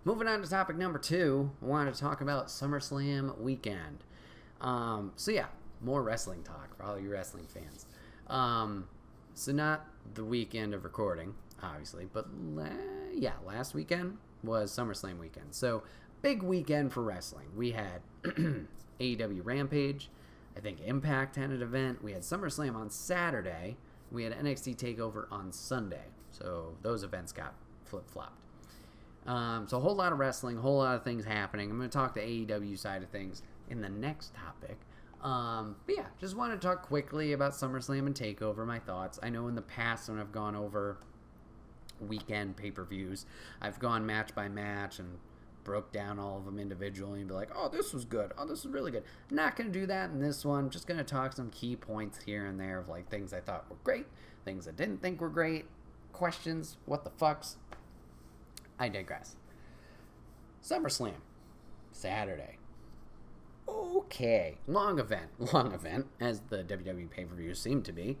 Moving on to topic number 2, I wanted to talk about SummerSlam weekend. More wrestling talk for all you wrestling fans. So not the weekend of recording, obviously, but last weekend was SummerSlam weekend. So big weekend for wrestling. We had AEW Rampage. I think Impact had an event. We had SummerSlam on Saturday. We had NXT Takeover on Sunday. So those events got flip-flopped. So a whole lot of wrestling, a whole lot of things happening. I'm going to talk the AEW side of things in the next topic. Just wanted to talk quickly about SummerSlam and TakeOver, my thoughts. I know in the past when I've gone over weekend pay-per-views, I've gone match by match and broke down all of them individually and be like, oh, this was good. Oh, this was really good. Not going to do that in this one. I'm just going to talk some key points here and there of like things I thought were great, things I didn't think were great, questions, what the fucks. I digress. SummerSlam, Saturday. Okay. Long event, as the WWE pay-per-views seem to be.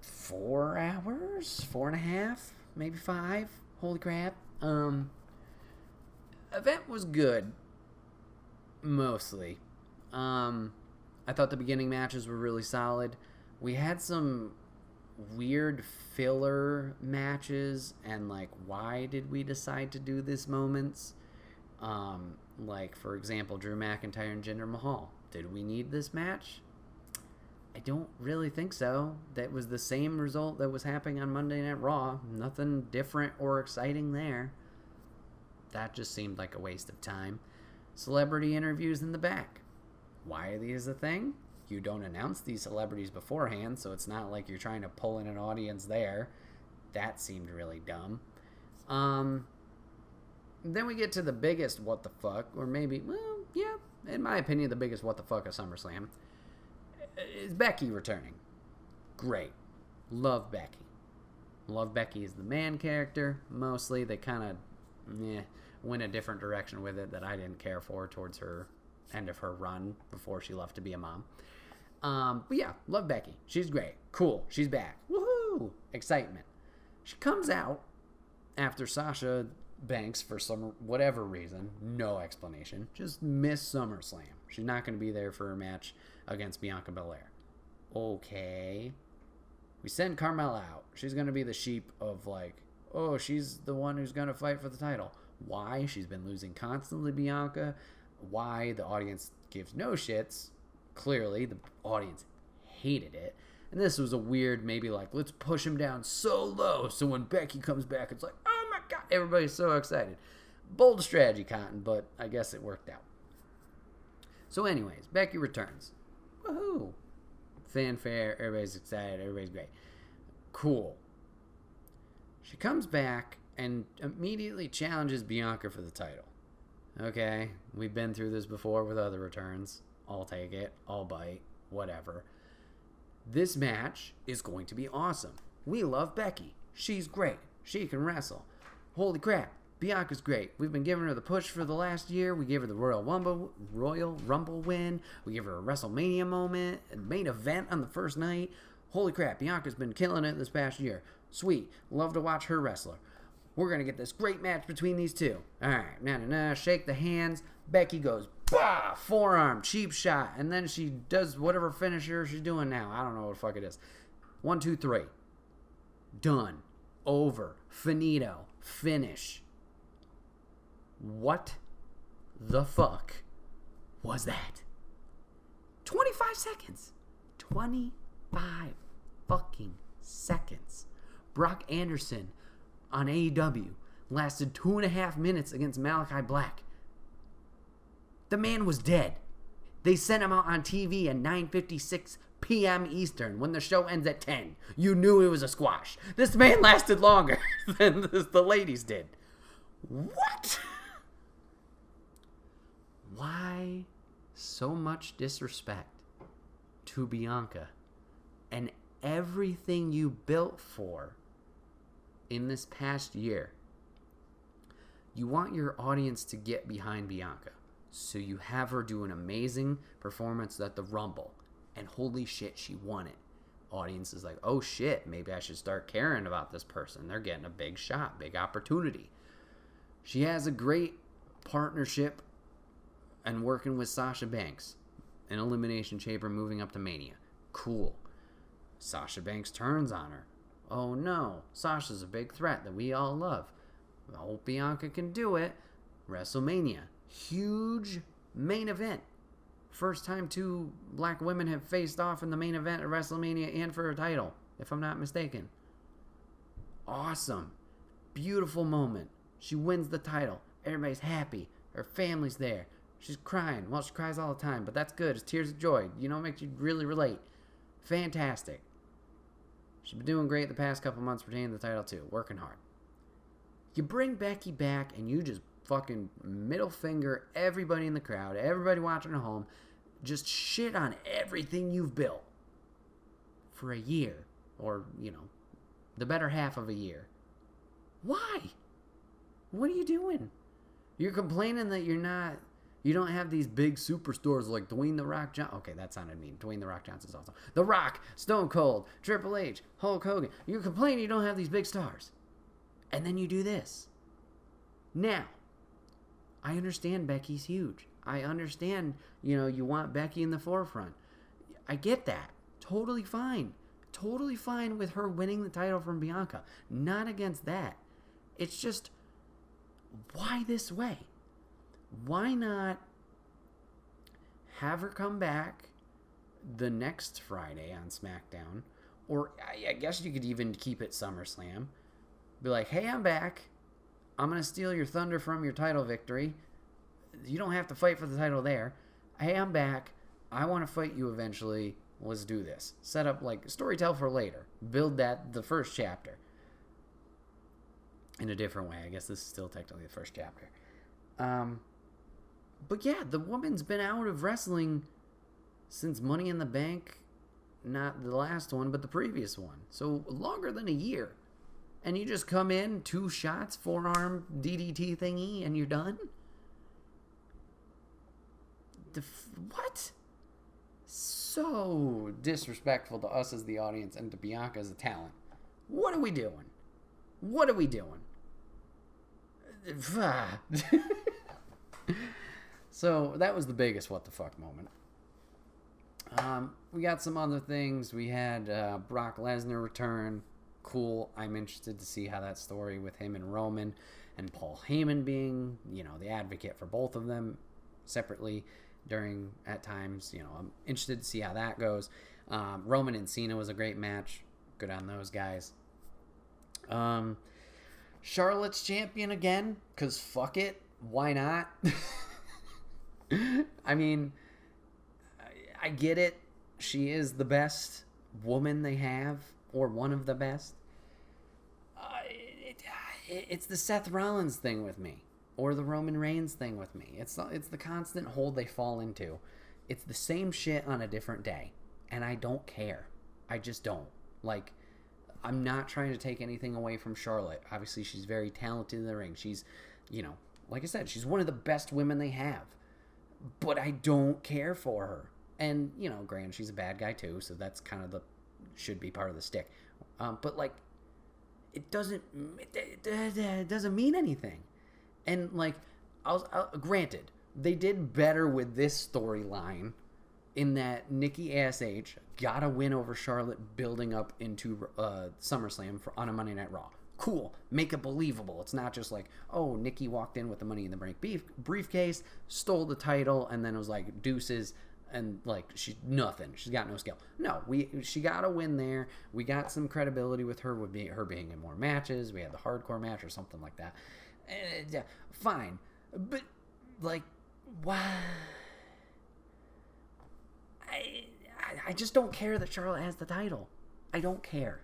4 hours? 4.5? Maybe 5? Holy crap. Event was good. Mostly. I thought the beginning matches were really solid. We had some weird filler matches and like, why did we decide to do this moments? Like, for example, Drew McIntyre and Jinder Mahal. Did we need this match? I don't really think so. That was the same result that was happening on Monday Night Raw. Nothing different or exciting there. That just seemed like a waste of time. Celebrity interviews in the back. Why are these a thing? You don't announce these celebrities beforehand, so it's not like you're trying to pull in an audience there. That seemed really dumb. Then we get to the biggest what the fuck, or maybe, well, yeah, in my opinion, the biggest what the fuck of SummerSlam is Becky returning. Great. Love Becky. Love Becky as the man character, mostly. They kind of went a different direction with it that I didn't care for towards her end of her run before she left to be a mom. Love Becky. She's great. Cool. She's back. Woohoo! Excitement. She comes out after Sasha Banks, for some whatever reason, no explanation, just missed SummerSlam. She's not going to be there for a match against Bianca Belair. Okay. We send Carmella out. She's going to be the sheep of like, oh, she's the one who's going to fight for the title. Why? She's been losing constantly, Bianca. Why? The audience gives no shits. Clearly, the audience hated it. And this was a weird, maybe like, let's push him down so low so when Becky comes back, it's like, oh my God, everybody's so excited. Bold strategy, Cotton, but I guess it worked out. So anyways, Becky returns. Woohoo. Fanfare, everybody's excited, everybody's great. Cool. She comes back and immediately challenges Bianca for the title. Okay, we've been through this before with other returns. I'll take it. I'll bite. Whatever. This match is going to be awesome. We love Becky. She's great. She can wrestle. Holy crap. Bianca's great. We've been giving her the push for the last year. We gave her the Royal Rumble win. We gave her a WrestleMania moment. A main event on the first night. Holy crap. Bianca's been killing it this past year. Sweet. Love to watch her wrestler. We're going to get this great match between these two. All right. Shake the hands. Becky goes, bah! Forearm, cheap shot. And then she does whatever finisher she's doing now. I don't know what the fuck it is. 1, 2, 3. Done. Over. Finito. Finish. What the fuck was that? 25 seconds. 25 fucking seconds. Brock Anderson on AEW lasted 2.5 minutes against Malachi Black. The man was dead. They sent him out on TV at 9:56 p.m. Eastern when the show ends at 10. You knew it was a squash. This man lasted longer than the ladies did. What? Why so much disrespect to Bianca and everything you built for in this past year? You want your audience to get behind Bianca. So you have her do an amazing performance at the Rumble. And holy shit, she won it. Audience is like, oh shit, maybe I should start caring about this person. They're getting a big shot, big opportunity. She has a great partnership and working with Sasha Banks. An Elimination Chamber moving up to Mania. Cool. Sasha Banks turns on her. Oh no, Sasha's a big threat that we all love. I hope Bianca can do it. WrestleMania. Huge main event. First time two black women have faced off in the main event at WrestleMania and for a title, if I'm not mistaken. Awesome. Beautiful moment. She wins the title. Everybody's happy. Her family's there. She's crying. Well, she cries all the time, but that's good. It's tears of joy. You know, it makes you really relate. Fantastic. She's been doing great the past couple months pertaining to the title, too. Working hard. You bring Becky back, and you just fucking middle finger everybody in the crowd, everybody watching at home, just shit on everything you've built for a year, or, you know, the better half of a year. Why? What are you doing? You're complaining that you don't have these big superstars like Dwayne The Rock Johnson. Okay, that sounded mean. Dwayne The Rock Johnson's also. The Rock, Stone Cold, Triple H, Hulk Hogan. You're complaining you don't have these big stars. And then you do this. Now, I understand Becky's huge. I understand, you want Becky in the forefront. I get that. Totally fine. Totally fine with her winning the title from Bianca. Not against that. It's just, why this way? Why not have her come back the next Friday on SmackDown? Or I guess you could even keep it SummerSlam. Be like, hey, I'm back. I'm going to steal your thunder from your title victory. You don't have to fight for the title there. Hey, I'm back. I want to fight you eventually. Let's do this. Set up, storytell for later. Build the first chapter. In a different way. I guess this is still technically the first chapter. But yeah, the woman's been out of wrestling since Money in the Bank. Not the last one, but the previous one. So longer than a year. And you just come in, 2 shots, forearm DDT thingy, and you're done? What? So disrespectful to us as the audience and to Bianca as a talent. What are we doing? What are we doing? So that was the biggest what the fuck moment. We got some other things. We had Brock Lesnar return. Cool. I'm interested to see how that story with him and Roman and Paul Heyman being, the advocate for both of them separately at times. I'm interested to see how that goes. Roman and Cena was a great match. Good on those guys. Charlotte's champion again, because fuck it. Why not? I mean, I get it. She is the best woman they have, or one of the best. It's the Seth Rollins thing with me, or the Roman Reigns thing with me. It's the constant hole they fall into. It's the same shit on a different day, and I don't care. I just don't. I'm not trying to take anything away from Charlotte. Obviously, she's very talented in the ring. She's, like I said, she's one of the best women they have. But I don't care for her. And, granted, she's a bad guy too, so that's kind of should be part of the stick. But, it doesn't mean anything. And, granted, they did better with this storyline in that Nikki ASH got a win over Charlotte building up into SummerSlam on a Monday Night Raw. Cool. Make it believable. It's not just Nikki walked in with the Money in the Bank briefcase, stole the title, and then it was deuces, and she's nothing. She's got no skill. No, she got a win there. We got some credibility with her her being in more matches. We had the hardcore match or something like that. Fine. But, why? I just don't care that Charlotte has the title. I don't care.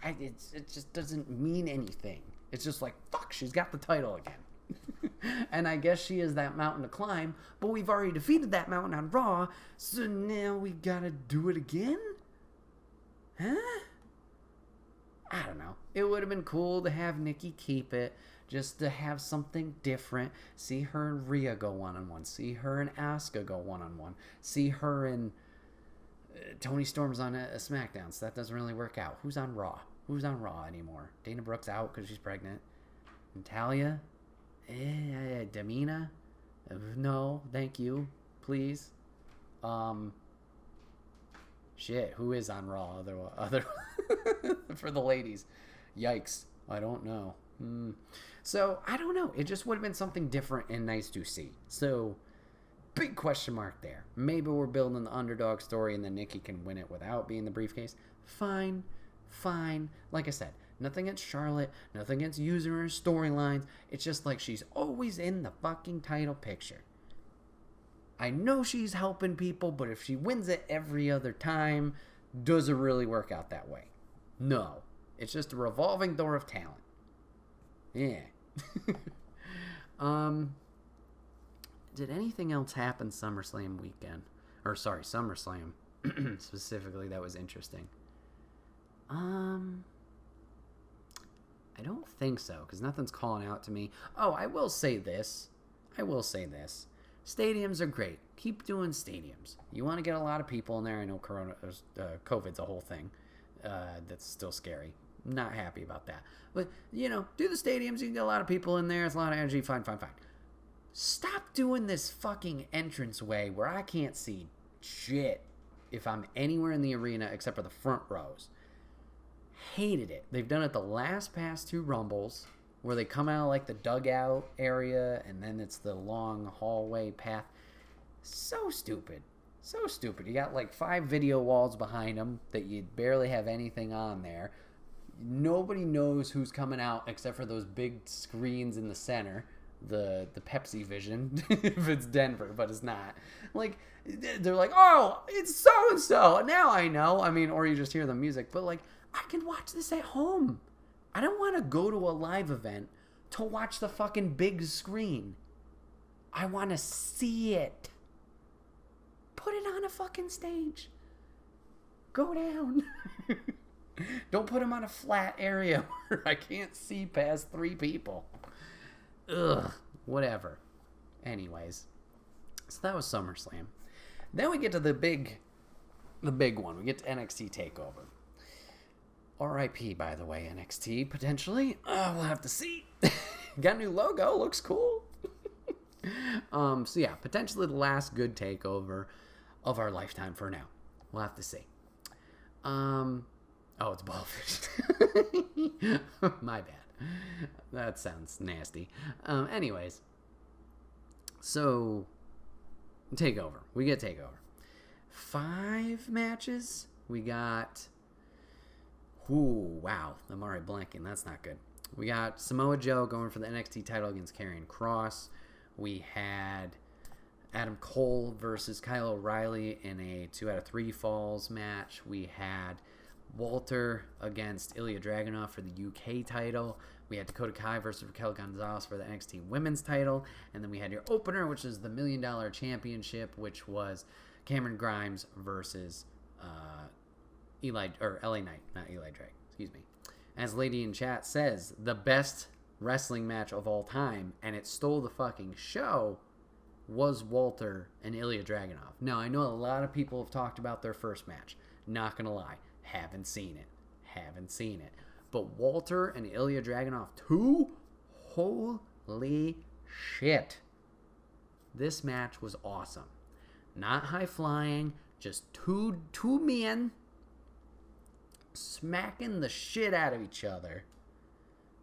It just doesn't mean anything. It's just fuck, she's got the title again. And I guess she is that mountain to climb, but we've already defeated that mountain on Raw, so now we gotta do it again? Huh? I don't know. It would have been cool to have Nikki keep it, just to have something different. See her and Rhea go one-on-one. See her and Asuka go one-on-one. See her and Toni Storm's on a SmackDown, so that doesn't really work out. Who's on Raw? Who's on Raw anymore? Dana Brooke's out because she's pregnant. Natalya? Damina? No, thank you. Please. Shit, who is on Raw? Other for the ladies. Yikes. I don't know. So, I don't know. It just would have been something different and nice to see. So, big question mark there. Maybe we're building the underdog story and then Nikki can win it without being the briefcase. Fine. Like I said, nothing against Charlotte, nothing against using her storylines. It's just like she's always in the fucking title picture. I know she's helping people, but if she wins it every other time, does it really work out that way? No. It's just a revolving door of talent. Yeah. Did anything else happen SummerSlam weekend? Or sorry, SummerSlam specifically that was interesting? I don't think so, because nothing's calling out to me. Oh, I will say this. Stadiums are great. Keep doing stadiums. You want to get a lot of people in there. I know COVID's a whole thing. That's still scary. Not happy about that. But, do the stadiums. You can get a lot of people in there. It's a lot of energy. Fine. Stop doing this fucking entranceway where I can't see shit if I'm anywhere in the arena except for the front rows. Hated it. They've done it the past two Rumbles where they come out like the dugout area and then it's the long hallway path. So stupid. You got like 5 video walls behind them that you barely have anything on there. Nobody knows who's coming out except for those big screens in the center. The Pepsi Vision, if it's Denver, but it's not. Like, they're like, oh, it's so-and-so. Now I know. I mean, or you just hear the music. But, like, I can watch this at home. I don't want to go to a live event to watch the fucking big screen. I want to see it. Put it on a fucking stage. Go down. Don't put them on a flat area where I can't see past 3 people. Ugh. Whatever. Anyways. So that was SummerSlam. Then we get to the big one. We get to NXT Takeover. R.I.P. by the way, NXT, potentially. We'll have to see. Got a new logo. Looks cool. So yeah, potentially the last good takeover of our lifetime for now. We'll have to see. Oh, it's Ballfish. My bad. That sounds nasty. Anyways. So, Takeover. We get Takeover. 5 matches. We got... Ooh, wow. I'm already blanking. That's not good. We got Samoa Joe going for the NXT title against Karrion Kross. We had Adam Cole versus Kyle O'Reilly in a 2 out of 3 falls match. We had Walter against Ilya Dragunov for the UK title. We had Dakota Kai versus Raquel Gonzalez for the NXT Women's title. And then we had your opener, which is the $1 Million Championship, which was Cameron Grimes versus LA Knight, not Eli Drake. Excuse me. As Lady in Chat says, the best wrestling match of all time, and it stole the fucking show, was Walter and Ilya Dragunov. Now, I know a lot of people have talked about their first match. Not gonna lie. Haven't seen it. But Walter and Ilya Dragunov 2? Holy shit. This match was awesome. Not high flying, just two men smacking the shit out of each other.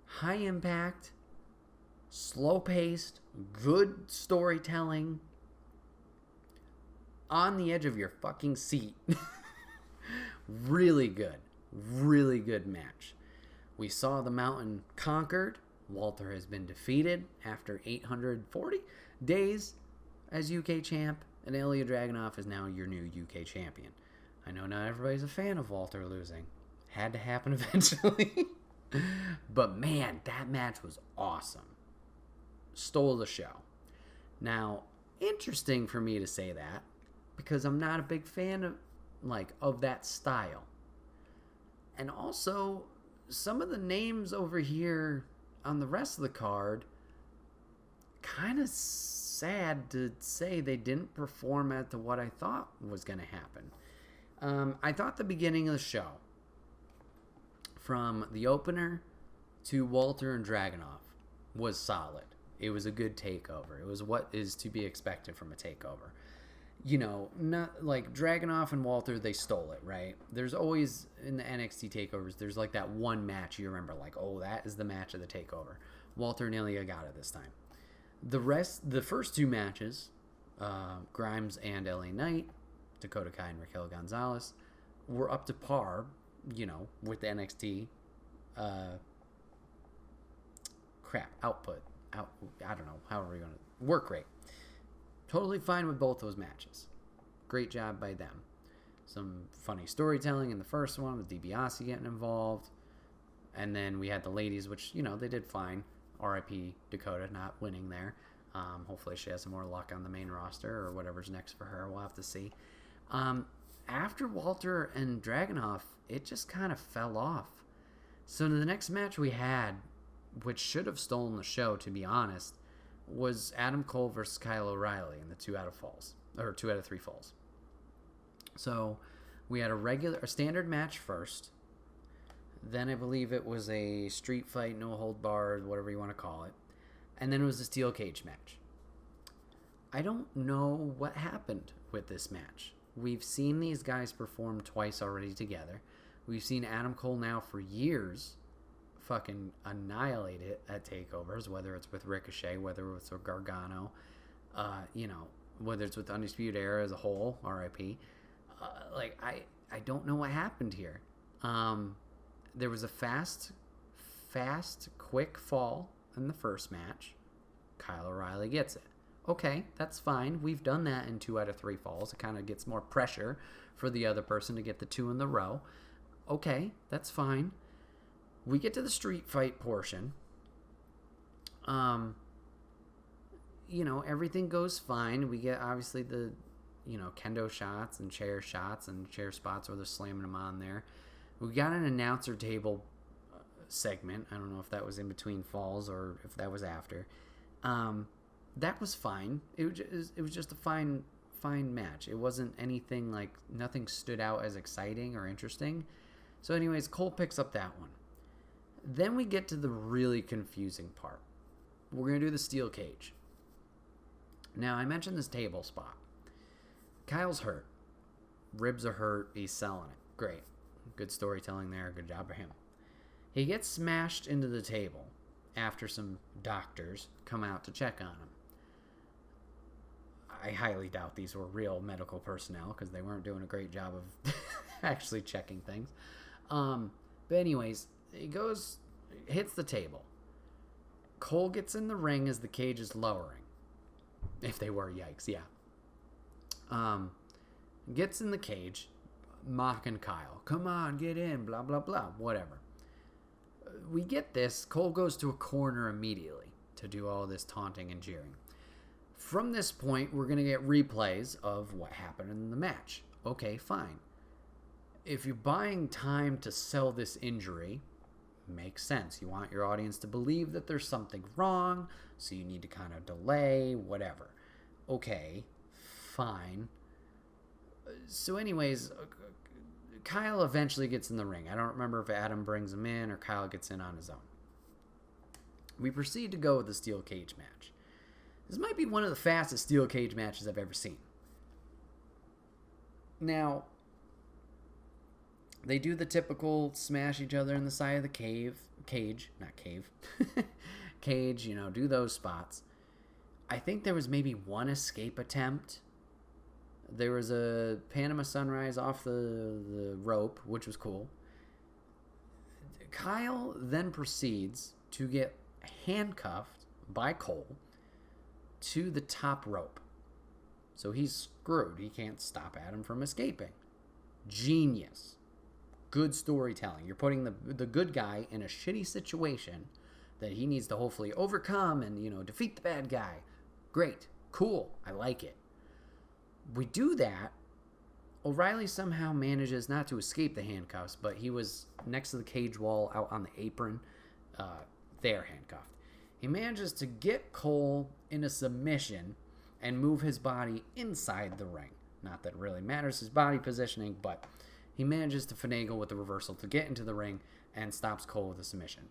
High impact, slow paced, good storytelling, on the edge of your fucking seat. Really good match. We saw the mountain conquered. Walter has been defeated after 840 days as UK champ, and Ilya Dragunov is now your new UK champion. I know not everybody's a fan of Walter losing. Had to happen eventually. But man, that match was awesome. Stole the show. Now, interesting for me to say that, because I'm not a big fan of that style. And also, some of the names over here on the rest of the card, kind of sad to say they didn't perform at to what I thought was going to happen. I thought the beginning of the show, from the opener to Walter and Dragunov, was solid. It was a good takeover. It was what is to be expected from a takeover. You know, not like Dragunov and Walter, they stole it, right? There's always, in the NXT takeovers, there's like that one match you remember, like, oh, that is the match of the takeover. Walter and Ilya got it this time. The first two matches, Grimes and LA Knight, Dakota Kai and Raquel Gonzalez, were up to par, you know, with the NXT output. I don't know, however we're going to work rate. Totally fine with both those matches. Great job by them. Some funny storytelling in the first one with DiBiase getting involved. And then we had the ladies, which, you know, they did fine. RIP Dakota not winning there. Hopefully she has some more luck on the main roster or whatever's next for her. We'll have to see. After Walter and Dragunov, it just kind of fell off. So the next match we had, which should have stolen the show, to be honest, was Adam Cole versus Kyle O'Reilly in the 2 out of 3 falls. So we had a standard match first. Then I believe it was a street fight, no hold barred, whatever you want to call it. And then it was a steel cage match. I don't know what happened with this match. We've seen these guys perform twice already together. We've seen Adam Cole now for years fucking annihilate it at takeovers, whether it's with Ricochet, whether it's with Gargano, you know, whether it's with Undisputed Era as a whole, RIP. I don't know what happened here. There was a fast, quick fall in the first match. Kyle O'Reilly gets it. Okay, that's fine. We've done that in 2 out of 3 falls. It kind of gets more pressure for the other person to get the 2 in the row. Okay, that's fine. We get to the street fight portion. You know, everything goes fine. We get, obviously, the, you know, kendo shots and chair spots where they're slamming them on there. We got an announcer table segment. I don't know if that was in between falls or if that was after. That was fine. It was just a fine match. It wasn't anything like, nothing stood out as exciting or interesting. So anyways, Cole picks up that one. Then we get to the really confusing part. We're going to do the steel cage. Now, I mentioned this table spot. Kyle's hurt. Ribs are hurt. He's selling it. Great. Good storytelling there. Good job for him. He gets smashed into the table after some doctors come out to check on him. I highly doubt these were real medical personnel because they weren't doing a great job of actually checking things. But anyways, he hits the table. Cole gets in the ring as the cage is lowering. If they were, yikes, yeah. Gets in the cage, mocking Kyle. Come on, get in, blah, blah, blah, whatever. We get this. Cole goes to a corner immediately to do all this taunting and jeering. From this point, we're going to get replays of what happened in the match. Okay, fine. If you're buying time to sell this injury, makes sense. You want your audience to believe that there's something wrong, so you need to kind of delay, whatever. Okay, fine. So anyways, Kyle eventually gets in the ring. I don't remember if Adam brings him in or Kyle gets in on his own. We proceed to go with the steel cage match. This might be one of the fastest steel cage matches I've ever seen. Now, they do the typical smash each other in the side of the cage, you know, do those spots. I think there was maybe one escape attempt. There was a Panama Sunrise off the rope, which was cool. Kyle then proceeds to get handcuffed by Cole to the top rope. So he's screwed. He can't stop Adam from escaping. Genius. Good storytelling. You're putting the good guy in a shitty situation that he needs to hopefully overcome and, you know, defeat the bad guy. Great. Cool. I like it. We do that. O'Reilly somehow manages not to escape the handcuffs, but he was next to the cage wall out on the apron. There, handcuffed. He manages to get Cole in a submission and move his body inside the ring. Not that it really matters his body positioning, but he manages to finagle with the reversal to get into the ring and stops Cole with a submission.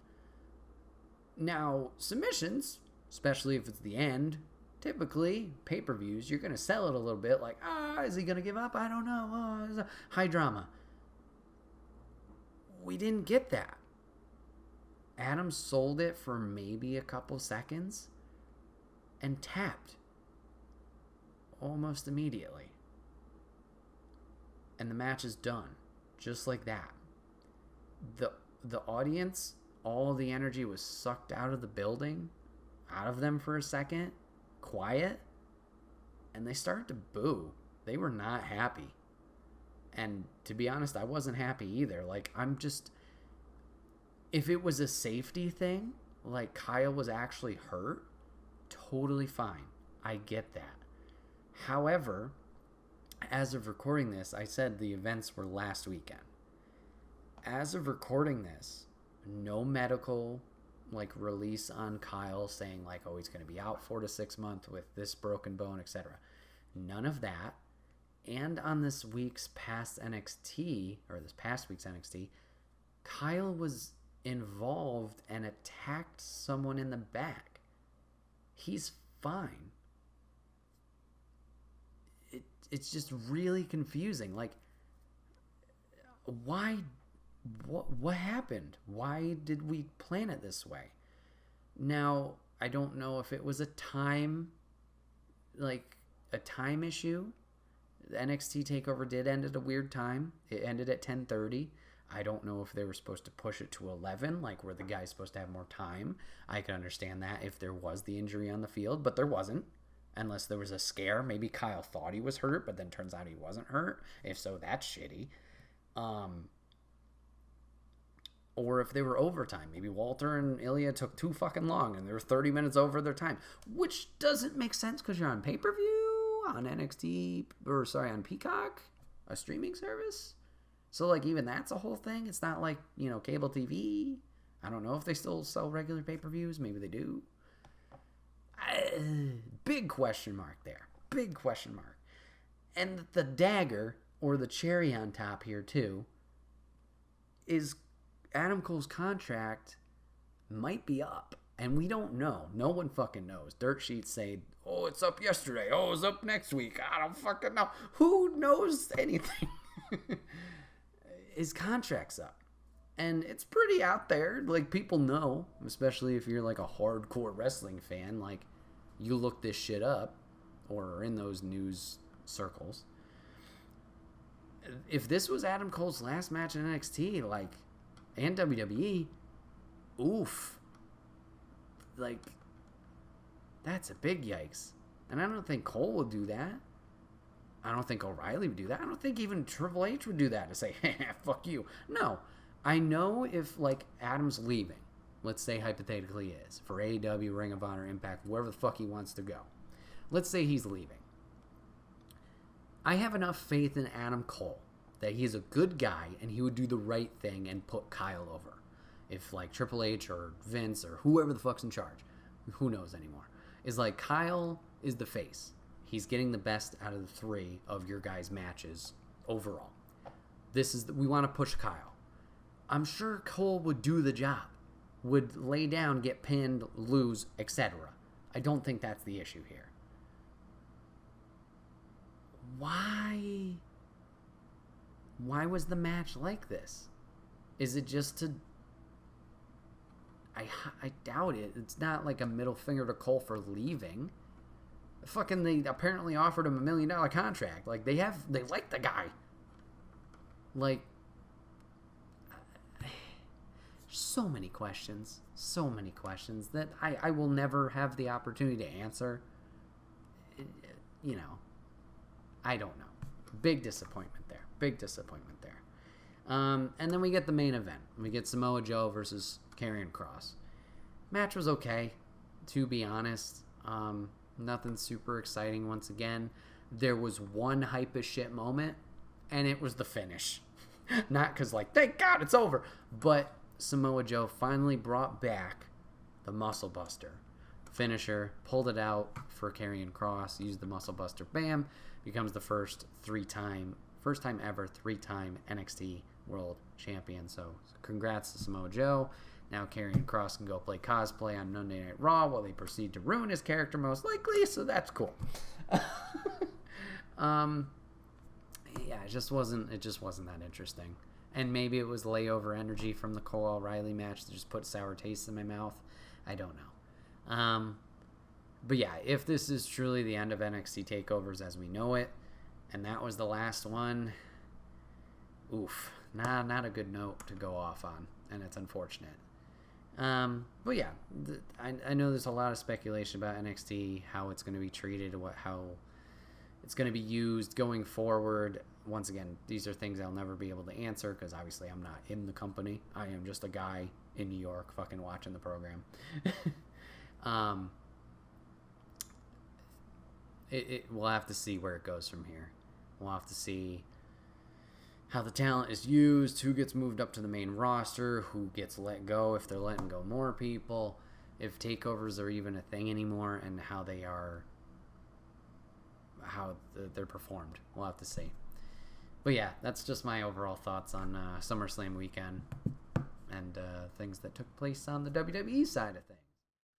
Now, submissions especially if it's the end. Typically, pay-per-views, you're going to sell it a little bit like, is he going to give up? I don't know. It's a high drama. We didn't get that. Adam sold it for maybe a couple seconds and tapped almost immediately. And the match is done. Just like that. The audience, all the energy was sucked out of the building, out of them for a second, quiet, and they started to boo. They were not happy. And to be honest, I wasn't happy either. Like, if it was a safety thing, like Kyle was actually hurt, totally fine. I get that. However, as of recording this, I said the events were last weekend. As of recording this, no medical release on Kyle saying he's going to be out 4 to 6 months with this broken bone, etc. None of that. And on this past week's NXT, Kyle was involved and attacked someone in the back. He's fine. It's just really confusing. Why? What happened? Why did we plan it this way? Now, I don't know if it was a time issue. The NXT Takeover did end at a weird time. It ended at 10:30. I don't know if they were supposed to push it to 11, where the guy's supposed to have more time. I could understand that if there was the injury on the field, but there wasn't. Unless there was a scare. Maybe Kyle thought he was hurt, but then turns out he wasn't hurt. If so, that's shitty. Or if they were overtime. Maybe Walter and Ilya took too fucking long and they were 30 minutes over their time. Which doesn't make sense because you're on pay-per-view, on on Peacock, a streaming service. So, even that's a whole thing. It's not cable TV. I don't know if they still sell regular pay-per-views. Maybe they do. Big question mark there. Big question mark. And the dagger, or the cherry on top here too, is Adam Cole's contract might be up. And we don't know. No one fucking knows. Dirt sheets say, it's up yesterday. It's up next week. I don't fucking know. Who knows anything? His contract's up. And it's pretty out there. People know, especially if you're a hardcore wrestling fan. You look this shit up, or are in those news circles. If this was Adam Cole's last match in NXT, and WWE, oof. That's a big yikes. And I don't think Cole would do that. I don't think O'Reilly would do that. I don't think even Triple H would do that to say, fuck you. No. I know if, Adam's leaving, let's say hypothetically is, for AEW, Ring of Honor, Impact, wherever the fuck he wants to go. Let's say he's leaving. I have enough faith in Adam Cole that he's a good guy and he would do the right thing and put Kyle over. If, Triple H or Vince or whoever the fuck's in charge, who knows anymore, is Kyle is the face. He's getting the best out of the 3 of your guys' matches overall. We want to push Kyle. I'm sure Cole would do the job. Would lay down, get pinned, lose, etc. I don't think that's the issue here. Why was the match like this? Is it just to... I doubt it. It's not a middle finger to Cole for leaving. They apparently offered him $1 million contract. They like the guy. So many questions that I will never have the opportunity to answer. I don't know. Big disappointment there. And then we get the main event. We get Samoa Joe versus Karrion Kross. Match was okay, to be honest. Nothing super exciting once again. There was one hype as shit moment, and it was the finish. Not because, thank God it's over, but Samoa Joe finally brought back the Muscle Buster finisher, pulled it out for Karrion Kross, used the Muscle Buster, bam, becomes the first time ever 3-time NXT World Champion. So congrats to Samoa Joe. Now Karrion Kross can go play cosplay on Monday Night Raw while they proceed to ruin his character most likely, so that's cool. Yeah, it just wasn't that interesting. And maybe it was layover energy from the Cole O'Reilly match that just put sour taste in my mouth. I don't know. But yeah, if this is truly the end of NXT takeovers as we know it, and that was the last one, oof, not a good note to go off on, and it's unfortunate. But yeah, I know there's a lot of speculation about NXT, how it's going to be treated, how it's going to be used going forward. Once again, these are things I'll never be able to answer because obviously I'm not in the company. I am just a guy in New York fucking watching the program. We'll have to see where it goes from here. We'll have to see how the talent is used, who gets moved up to the main roster, who gets let go, if they're letting go more people, if takeovers are even a thing anymore, and how they're performed. We'll have to see. But yeah, that's just my overall thoughts on SummerSlam weekend and things that took place on the WWE side of things.